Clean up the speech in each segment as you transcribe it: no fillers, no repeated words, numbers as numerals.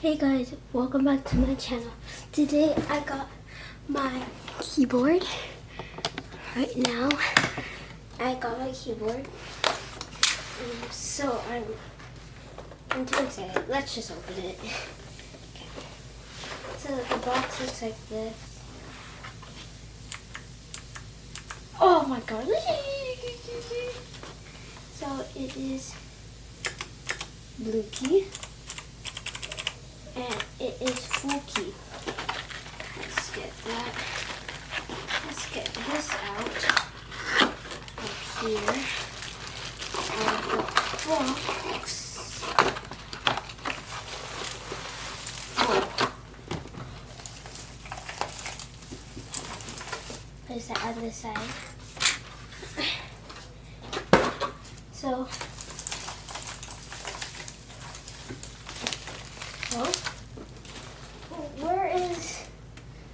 Hey guys, welcome back to my channel. Today I got my keyboard. Right now, I got my keyboard. So I'm too excited. Let's just open it. Okay. So the box looks like this. Oh my god. So it is blue key. And it is full key. Let's get that. Let's get this out of here. Out of the box. Oh. Place that on the side. So. Where is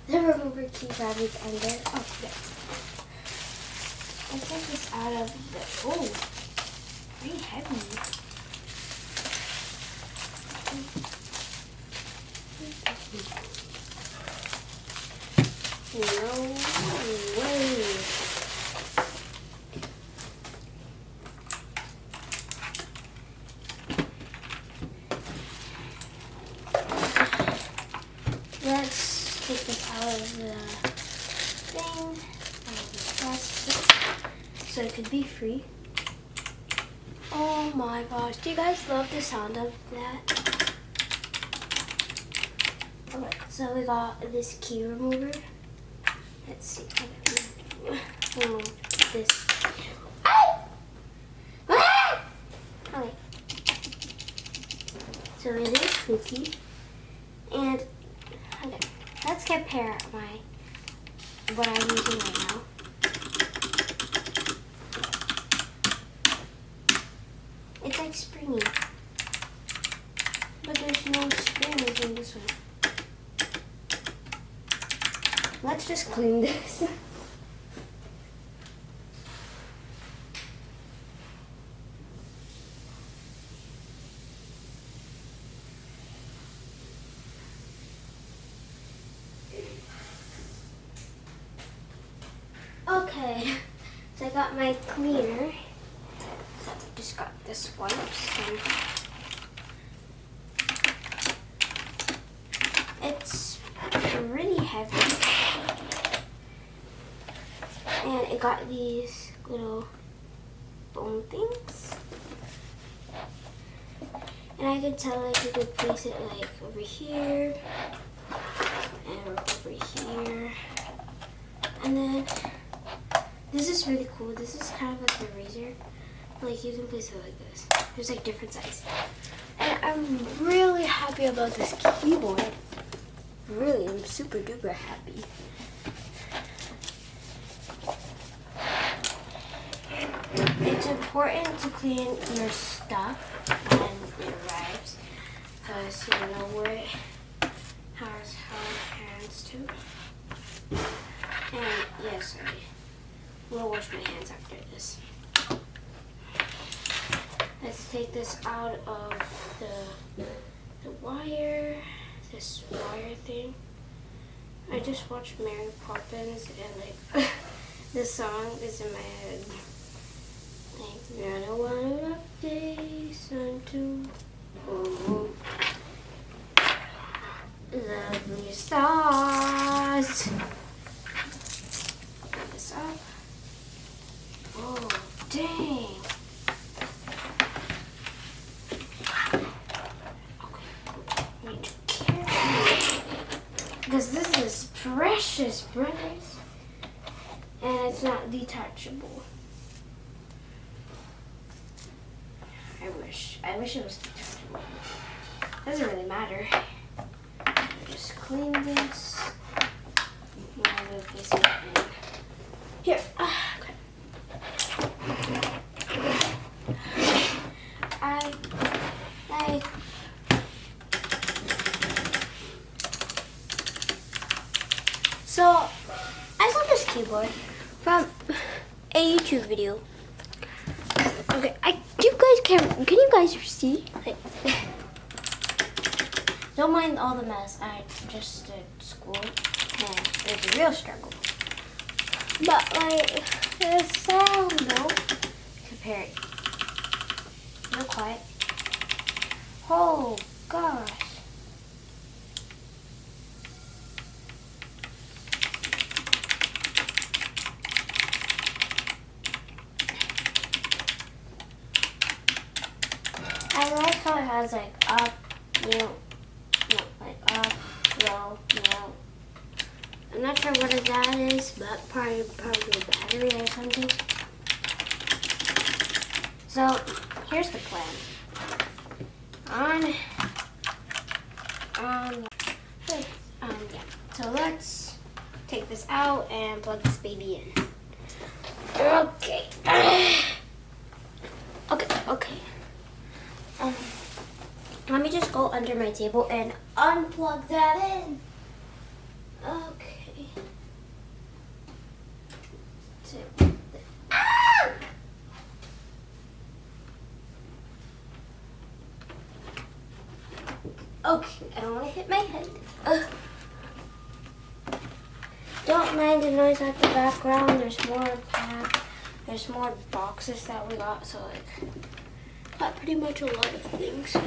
the remover key probably under? Oh, yeah. Let's take this out of the. Oh, very heavy. No way. Let's take this out of the thing, out of the plastic, so it could be free. Oh my gosh, do you guys love the sound of that? Okay, so we got this key remover. Let's see. Remove this. Okay. So it is cookie. And okay, let's compare what I'm using right now. It's like springy, but there's no springs in this one. Let's just clean this. Okay, so I got my cleaner. Just got this wipes. It's pretty heavy. And it got these little foam things. And I could tell like you could place it like over here and over here. And then this is really cool. This is kind of like a razor. Like you can place it like this. There's like different sizes. And I'm really happy about this keyboard. Really, I'm super duper happy. It's important to clean your stuff when it arrives, because you don't know where it has how it hands to. And yes, I will wash my hands after this. Let's take this out of the wire, this wire thing. I just watched Mary Poppins and like this song is in my head. Like, I don't want to update onto lovely stars. Put this up. Oh, dang. Because this is precious, brothers, and it's not detachable. I wish it was detachable. Doesn't really matter. Just clean this. Now I'm gonna place it in here. Okay. So, I saw this keyboard from a YouTube video. Okay, can you guys see? Like, Don't mind all the mess. I just did school and it's a real struggle. But like the sound though, compare it. Real quiet. Oh gosh. I like how it has like up, no, like up, low, no. I'm not sure what that is, but probably a battery or something. So here's the plan. Yeah. So let's take this out and plug this baby in. Okay. Okay. Let me just go under my table and unplug that in. Okay. Okay, I don't want to hit my head. Don't mind the noise at the background. There's more boxes that we got, so like got pretty much a lot of things.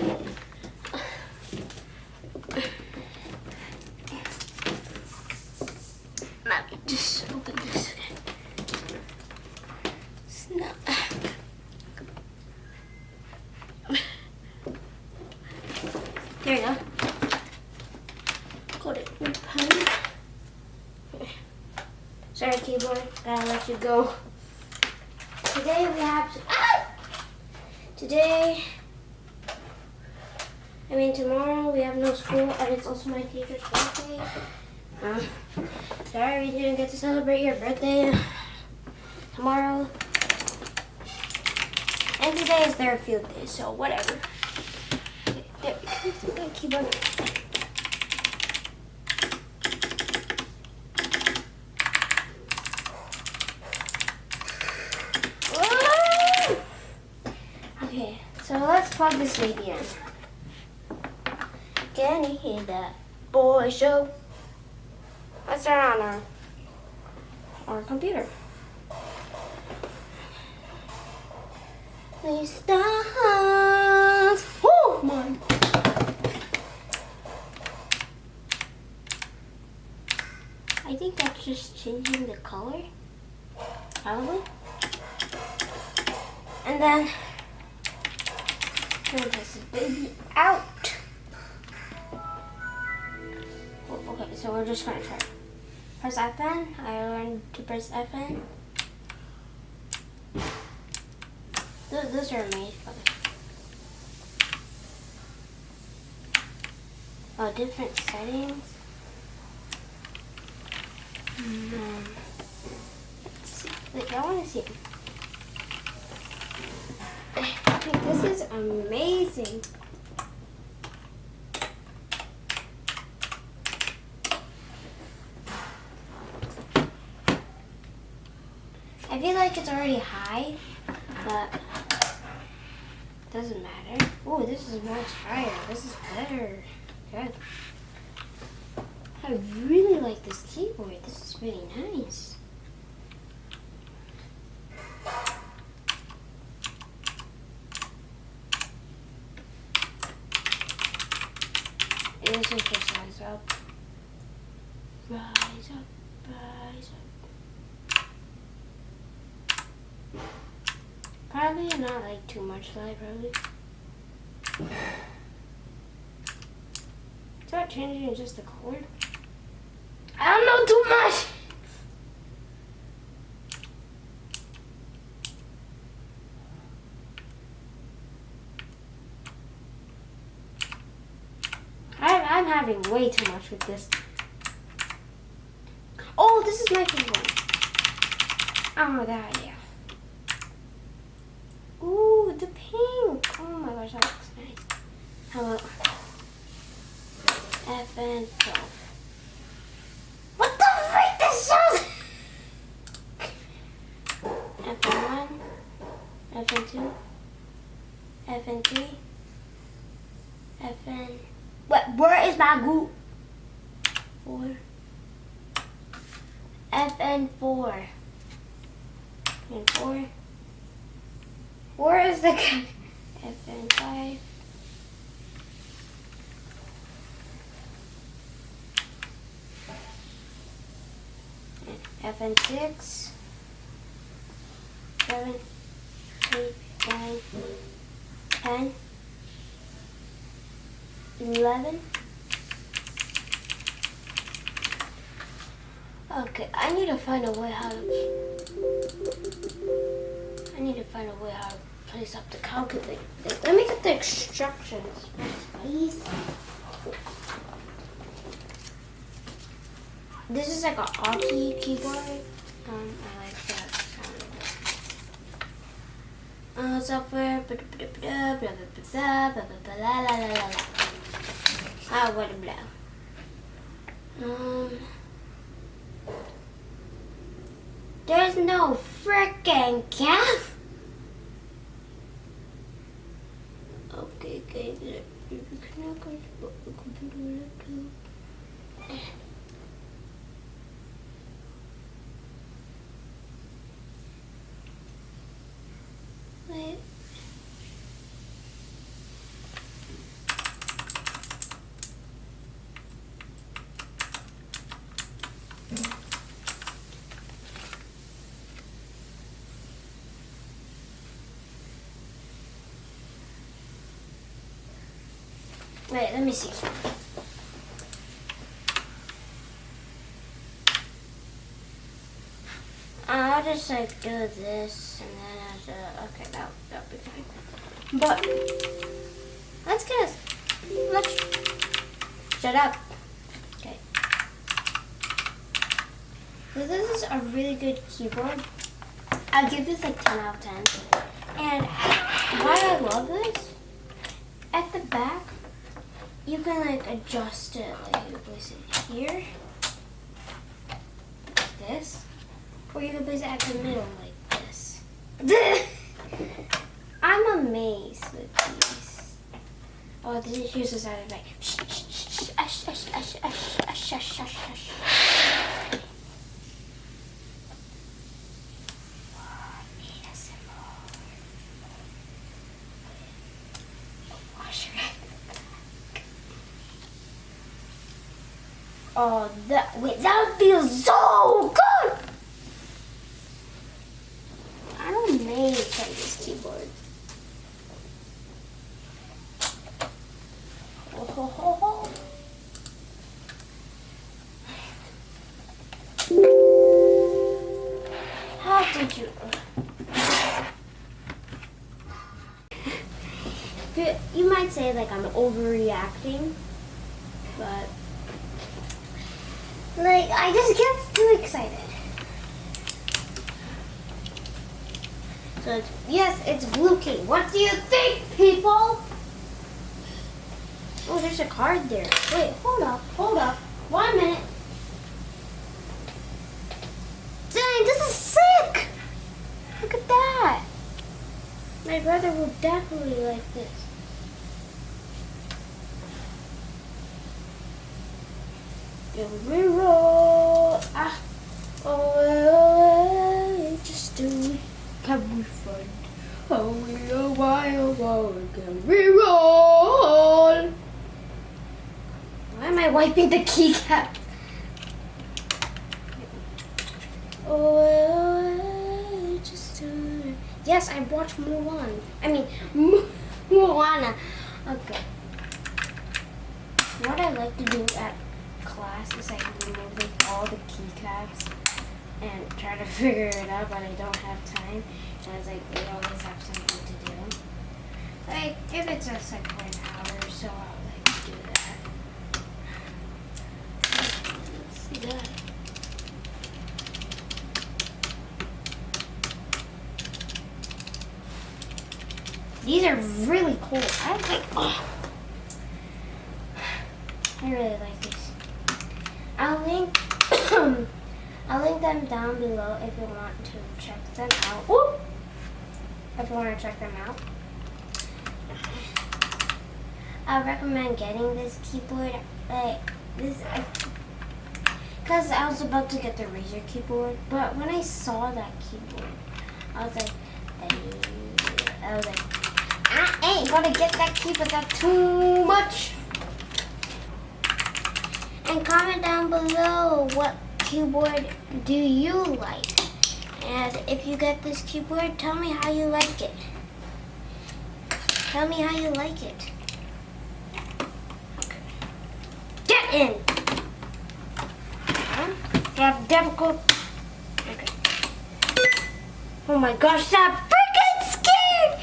Let me just open this again. It's not. There you go. Got it in pen. Sorry, keyboard. Gotta let you go. Today we have. Tomorrow we have no school, and it's also my teacher's birthday. Sorry we didn't get to celebrate your birthday tomorrow. And today is their field day, so whatever. Okay, there we go. Keyboard. Okay, so let's plug this baby in. Can you hear that boy show? Let's turn on our computer. Please stop. Oh my. I think that's just changing the color. Probably. And then turn this baby out. Okay, so we're just gonna try. Press FN. I learned to press FN. Those are amazing. Oh, different settings. Let's see. Wait, I want to see it. This is amazing. I feel like it's already high, but it doesn't matter. Oh, this is much higher. This is better. Good. I really like this keyboard. This is really nice. This is just rise up. Rise up. Rise up. Probably not like too much light, probably. Start changing just the color. I don't know too much. I'm having way too much with this. Oh, this is my favorite. Oh, that idea. Ooh, the pink. Oh my gosh, that looks nice. How about FN 12? What the frick? This shows. FN 1, FN 2, FN 3, FN. Where is my group? 4. FN4. And 4. Where is the FN5? FN6. 7, 8, 9, 10, 11. Okay, I need to find a way how to place up the calculator. Let me get the instructions first, please. This is like an AUKEY keyboard. I like that sound. Software. Blah, blah, blah, blah, blah, blah, blah, blah, blah, blah, blah. What a blow. There's no frickin' cap. Okay, guys. You cannot control the computer laptop. Wait. Wait, let me see. I'll just like do this and then okay, that'll be fine. But let's shut up. Okay. So this is a really good keyboard. I'll give this like 10 out of 10. And why I love this, at the back, you can like adjust it, like you can place it here, like this, or you can place it at the middle, like this. I'm amazed with these. Oh, here's the side of the Oh, that feels so good! I'm amazed by this keyboard. Oh, ho, ho, ho. How did you... You might say like I'm overreacting, but... like, I just get too excited. So, it's blue key. What do you think, people? Oh, there's a card there. Wait, hold up. 1 minute. Dang, this is sick! Look at that. My brother will definitely like this. And we roll, just do it, can we find? Oh, why, can we roll? Why am I wiping the keycap? Oh, just do it. Yes, I watched Moana. Okay. What I like to do at class is like removing all the keycaps and try to figure it out, but I don't have time. And it's like we always have something to do. Like if it's just like for an hour or so, I'll like do that. Let's see that. These are really cool. I really like these. I'll link them down below if you want to check them out. Ooh! If you want to check them out. I recommend getting this keyboard, like this, because I was about to get the Razer keyboard, but when I saw that keyboard, I was like, I ain't gonna get that keyboard, that's too much. And comment down below what keyboard do you like, and if you get this keyboard, tell me how you like it. Tell me how you like it. Get in. You have difficult. Okay. Oh my gosh, I'm freaking scared.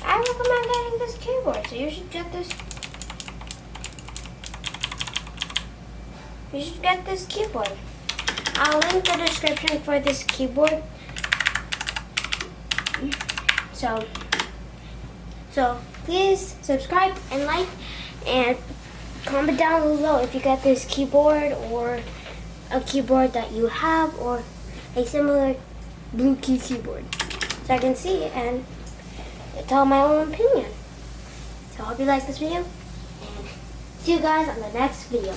I recommend getting this keyboard, so you should get this. You should get this keyboard. I'll link the description for this keyboard. So please subscribe and like and comment down below if you got this keyboard or a keyboard that you have or a similar blue keyboard, so I can see it and tell my own opinion. So I hope you like this video and see you guys on the next video.